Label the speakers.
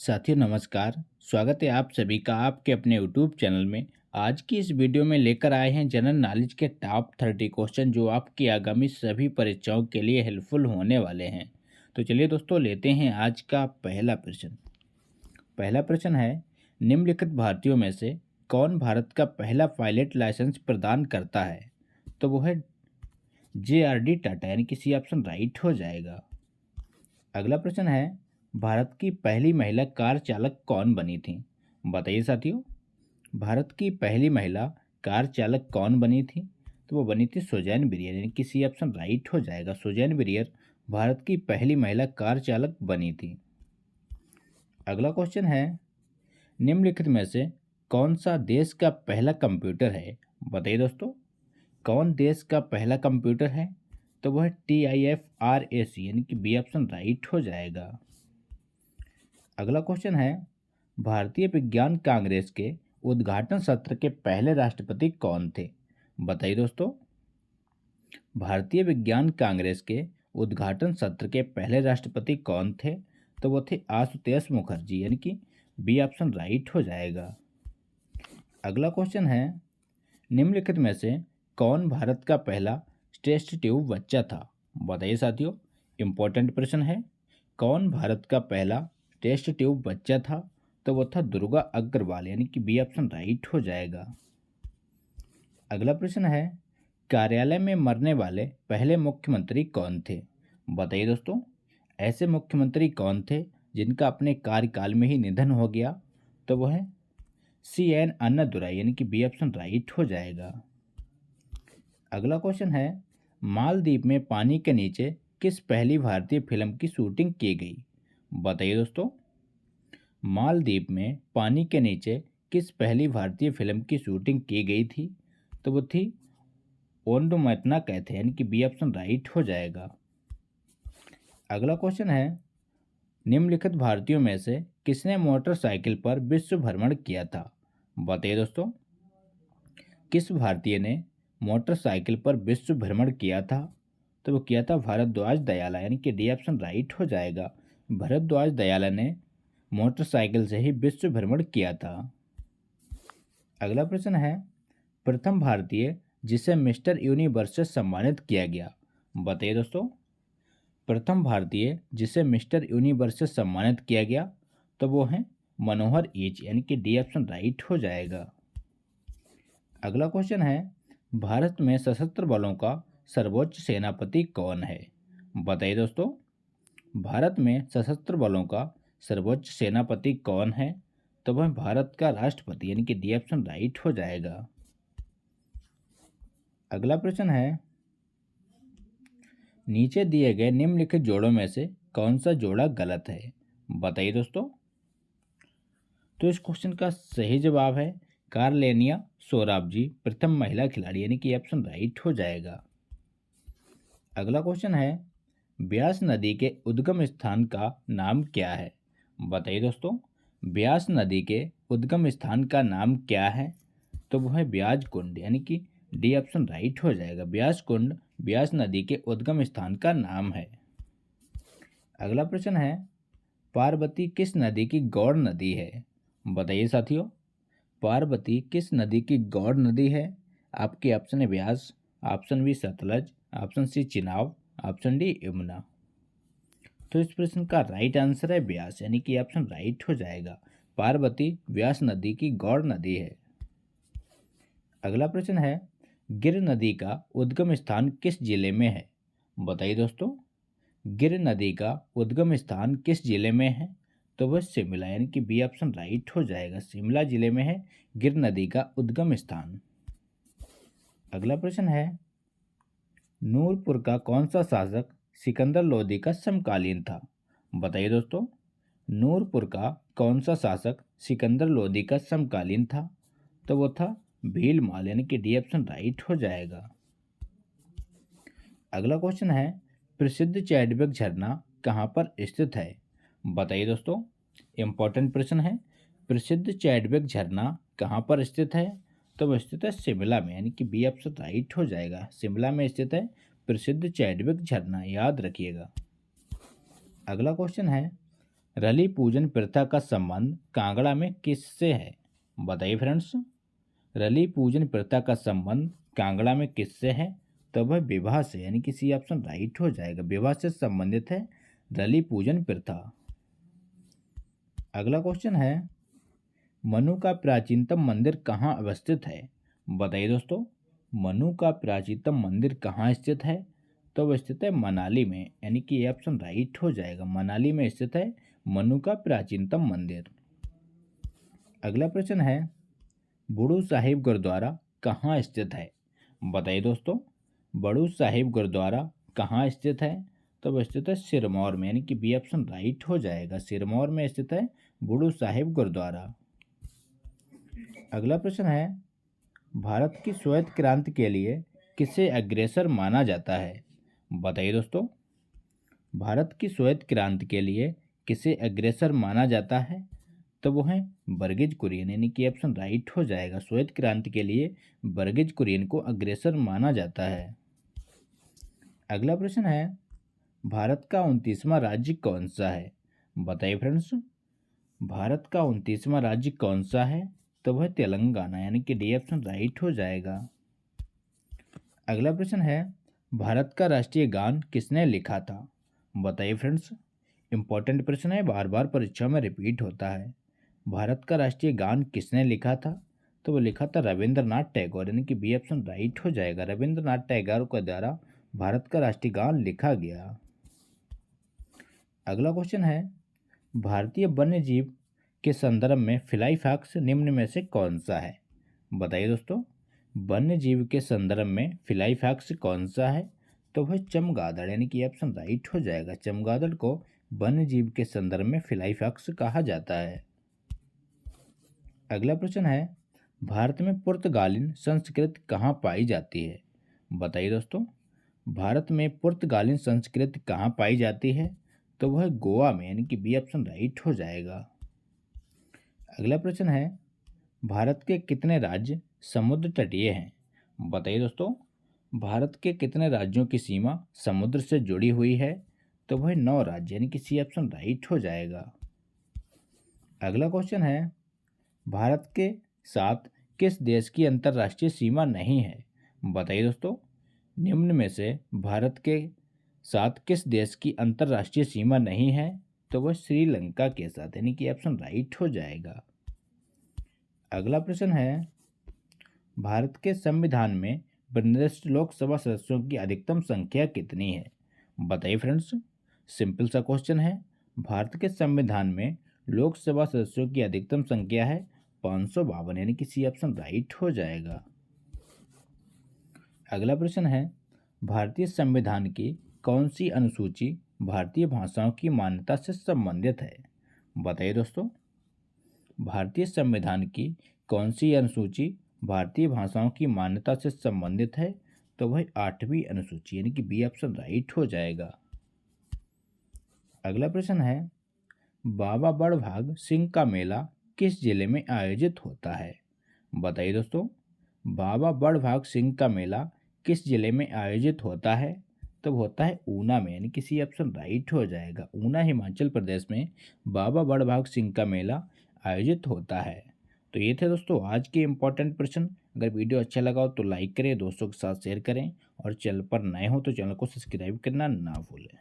Speaker 1: साथियों नमस्कार। स्वागत है आप सभी का आपके अपने यूट्यूब चैनल में। आज की इस वीडियो में लेकर आए हैं जनरल नॉलेज के टॉप 30 क्वेश्चन जो आपकी आगामी सभी परीक्षाओं के लिए हेल्पफुल होने वाले हैं। तो चलिए दोस्तों लेते हैं आज का पहला प्रश्न। पहला प्रश्न है, निम्नलिखित भारतीयों में से कौन भारत का पहला पायलट लाइसेंस प्रदान करता है? तो वो है JRD टाटा, यानी कि सी ऑप्शन राइट हो जाएगा। अगला प्रश्न है, भारत की पहली महिला कार चालक कौन बनी थी? बताइए साथियों, भारत की पहली महिला कार चालक कौन बनी थी? तो वो बनी थी सुजैन ब्रियर, यानी कि सी ऑप्शन राइट हो जाएगा। सुजैन ब्रियर भारत की पहली महिला कार चालक बनी थी। अगला क्वेश्चन है, निम्नलिखित में से कौन सा देश का पहला कंप्यूटर है? बताइए दोस्तों, कौन देश का पहला कंप्यूटर है? तो वह TIFRAC, यानी कि बी ऑप्शन राइट हो जाएगा। अगला क्वेश्चन है, भारतीय विज्ञान कांग्रेस के उद्घाटन सत्र के पहले राष्ट्रपति कौन थे? बताइए दोस्तों, भारतीय विज्ञान कांग्रेस के उद्घाटन सत्र के पहले राष्ट्रपति कौन थे? तो वो थे आशुतोष मुखर्जी, यानी कि बी ऑप्शन राइट हो जाएगा। अगला क्वेश्चन है, निम्नलिखित में से कौन भारत का पहला टेस्ट ट्यूब बच्चा था? बताइए साथियों, इंपॉर्टेंट प्रश्न है। कौन भारत का पहला टेस्ट ट्यूब बच्चा था? तो वो था दुर्गा अग्रवाल, यानी कि बी ऑप्शन राइट हो जाएगा। अगला प्रश्न है, कार्यालय में मरने वाले पहले मुख्यमंत्री कौन थे? बताइए दोस्तों, ऐसे मुख्यमंत्री कौन थे जिनका अपने कार्यकाल में ही निधन हो गया? तो वो है CN अन्नादुराई, यानी कि बी ऑप्शन राइट हो जाएगा। अगला क्वेश्चन है, मालदीव में पानी के नीचे किस पहली भारतीय फिल्म की शूटिंग की गई? बताइए दोस्तों, मालदीव में पानी के नीचे किस पहली भारतीय फिल्म की शूटिंग की गई थी? तो वो थी ओंडुमैत्ना कहते हैं, यानी कि बी ऑप्शन राइट हो जाएगा। अगला क्वेश्चन है, निम्नलिखित भारतीयों में से किसने मोटरसाइकिल पर विश्व भ्रमण किया था? बताइए दोस्तों, किस भारतीय ने मोटरसाइकिल पर विश्व भ्रमण किया था? तो वो किया था भारद्वाज दयाला, यानी कि डी ऑप्शन राइट हो जाएगा। भारद्वाज दयाला ने मोटरसाइकिल से ही विश्व भ्रमण किया था। अगला प्रश्न है, प्रथम भारतीय जिसे मिस्टर यूनिवर्स से सम्मानित किया गया? बताइए दोस्तों, प्रथम भारतीय जिसे मिस्टर यूनिवर्स से सम्मानित किया गया तो वो हैं मनोहर ईच, यानी कि डी ऑप्शन राइट हो जाएगा। अगला क्वेश्चन है, भारत में सशस्त्र बलों का सर्वोच्च सेनापति कौन है? बताइए दोस्तों, भारत में सशस्त्र बलों का सर्वोच्च सेनापति कौन है? तो वह भारत का राष्ट्रपति, यानी कि डी ऑप्शन राइट हो जाएगा। अगला प्रश्न है, नीचे दिए गए निम्नलिखित जोड़ों में से कौन सा जोड़ा गलत है? बताइए दोस्तों, तो इस क्वेश्चन का सही जवाब है कार्लेनिया सोराबजी, प्रथम महिला खिलाड़ी, यानी कि ऑप्शन राइट हो जाएगा। अगला क्वेश्चन है, ब्यास नदी के उद्गम स्थान का नाम क्या है? बताइए दोस्तों, ब्यास नदी के उद्गम स्थान का नाम क्या है? तो वो है ब्यास कुंड, यानी कि डी ऑप्शन राइट हो जाएगा। ब्यास कुंड ब्यास नदी के उद्गम स्थान का नाम है। अगला प्रश्न है, पार्वती किस नदी की गौड़ नदी है? बताइए साथियों, पार्वती किस नदी की गौड़ नदी है? आपके ऑप्शन है Beas, option B Sutlej, option C Chenab, option D Yamuna. तो इस प्रश्न का राइट आंसर है ब्यास, यानी कि ऑप्शन राइट हो जाएगा। पार्वती व्यास नदी की गौड़ नदी है। अगला प्रश्न है, गिर नदी का उद्गम स्थान किस जिले में है? बताइए दोस्तों, गिर नदी का उद्गम स्थान किस जिले में है? तो वह शिमला, यानी कि बी ऑप्शन राइट हो जाएगा। शिमला जिले में है गिर नदी का उद्गम स्थान। अगला प्रश्न है, नूरपुर का कौन सा शासक सिकंदर लोदी का समकालीन था? बताइए दोस्तों, नूरपुर का कौन सा शासक सिकंदर लोदी का समकालीन था? तो वो था भीलमाल, यानी कि डी ऑप्शन राइट हो जाएगा। अगला क्वेश्चन है, प्रसिद्ध चैडविक झरना कहाँ पर स्थित है? बताइए दोस्तों, इंपॉर्टेंट प्रश्न है। प्रसिद्ध चैडविक झरना कहाँ पर स्थित है? तो वह स्थित है शिमला में, यानी कि बी ऑप्शन राइट हो जाएगा। शिमला में स्थित है प्रसिद्ध चैडविक झरना, याद रखिएगा। अगला क्वेश्चन है, रली पूजन प्रथा का संबंध कांगड़ा में किससे है? बताइए फ्रेंड्स। रली पूजन प्रथा का संबंध कांगड़ा में किससे है? तो वह विवाह से, यानी कि सी ऑप्शन राइट हो जाएगा। विवाह से संबंधित है रली पूजन प्रथा। अगला क्वेश्चन है, मनु का प्राचीनतम मंदिर कहाँ अवस्थित है? बताइए दोस्तों, मनु का प्राचीनतम मंदिर कहाँ स्थित है? तो वह स्थित है मनाली में, यानी कि ये ऑप्शन राइट हो जाएगा। मनाली में स्थित है मनु का प्राचीनतम मंदिर। अगला प्रश्न है, बड़ू साहिब गुरुद्वारा कहाँ स्थित है? बताइए दोस्तों, बड़ू साहिब गुरुद्वारा कहाँ स्थित है? तो वह स्थित है सिरमौर में, यानी कि बी ऑप्शन राइट हो जाएगा। सिरमौर में स्थित है बड़ू साहिब गुरुद्वारा। अगला प्रश्न है, भारत की श्वेत क्रांति के लिए किसे अग्रसर माना जाता है? बताइए दोस्तों, भारत की श्वेत क्रांति के लिए किसे अग्रसर माना जाता है? तो वो है वर्गीज कुरियन, यानी कि ऑप्शन राइट हो जाएगा। श्वेत क्रांति के लिए वर्गीज कुरियन को अग्रसर माना जाता है। अगला प्रश्न है, भारत का 29वां राज्य कौन सा है? बताइए फ्रेंड्स, भारत का 29वां राज्य कौन सा है? तो वह तेलंगाना, यानी कि डी ऑप्शन राइट हो जाएगा। अगला प्रश्न है, भारत का राष्ट्रीय गान किसने लिखा था? बताइए फ्रेंड्स, इंपॉर्टेंट प्रश्न है, बार बार परीक्षा में रिपीट होता है। भारत का राष्ट्रीय गान किसने लिखा था? तो वो लिखा था रविंद्रनाथ टैगोर, यानी कि बी ऑप्शन राइट हो जाएगा। रविंद्रनाथ टैगोर के द्वारा भारत का राष्ट्रीय गान लिखा गया। अगला क्वेश्चन है, भारतीय वन्य जीव के संदर्भ में फ्लाई फॉक्स निम्न में से कौन सा है? बताइए दोस्तों, वन्य जीव के संदर्भ में फ्लाई फॉक्स कौन सा है? तो वह चमगादड़, यानी कि ऑप्शन राइट हो जाएगा। चमगादड़ को वन्य जीव के संदर्भ में फ्लाई फॉक्स कहा जाता है। अगला प्रश्न है, भारत में पुर्तगालीन संस्कृति कहाँ पाई जाती है? बताइए दोस्तों, भारत में पुर्तगालीन संस्कृति कहाँ पाई जाती है? तो वह गोवा में, यानी कि बी ऑप्शन राइट हो जाएगा। अगला प्रश्न है, भारत के कितने राज्य समुद्र तटीय हैं? बताइए दोस्तों, भारत के कितने राज्यों की सीमा समुद्र से जुड़ी हुई है? तो वह 9 राज्य, यानी कि सी ऑप्शन राइट हो जाएगा। अगला क्वेश्चन है, भारत के साथ किस देश की अंतर्राष्ट्रीय सीमा नहीं है? बताइए दोस्तों, निम्न में से भारत के साथ किस देश की अंतर्राष्ट्रीय सीमा नहीं है? तो वह श्रीलंका के साथ, यानी कि ऑप्शन राइट हो जाएगा। अगला प्रश्न है, भारत के संविधान में निर्दिष्ट लोकसभा सदस्यों की अधिकतम संख्या कितनी है? बताइए फ्रेंड्स, सिंपल सा क्वेश्चन है। भारत के संविधान में लोकसभा सदस्यों की अधिकतम संख्या है 552, यानी कि सी ऑप्शन राइट हो जाएगा। अगला प्रश्न है, भारतीय संविधान की कौन सी अनुसूची भारतीय भाषाओं की मान्यता से संबंधित है? बताइए दोस्तों, भारतीय संविधान की कौन सी अनुसूची भारतीय भाषाओं की मान्यता से संबंधित है? तो वह 8वीं अनुसूची, यानी कि बी ऑप्शन राइट हो जाएगा। अगला प्रश्न है, बाबा बड़भाग सिंह का मेला किस जिले में आयोजित होता है? बताइए दोस्तों, बाबा बड़भाग सिंह का मेला किस जिले में आयोजित होता है? तो होता है ऊना में, यानी कि सी ऑप्शन राइट हो जाएगा। ऊना हिमाचल प्रदेश में बाबा बड़भाग सिंह का मेला आयोजित होता है। तो ये थे दोस्तों आज के इम्पोर्टेंट प्रश्न। अगर वीडियो अच्छा लगा हो तो लाइक करें, दोस्तों के साथ शेयर करें और चैनल पर नए हो तो चैनल को सब्सक्राइब करना ना भूलें।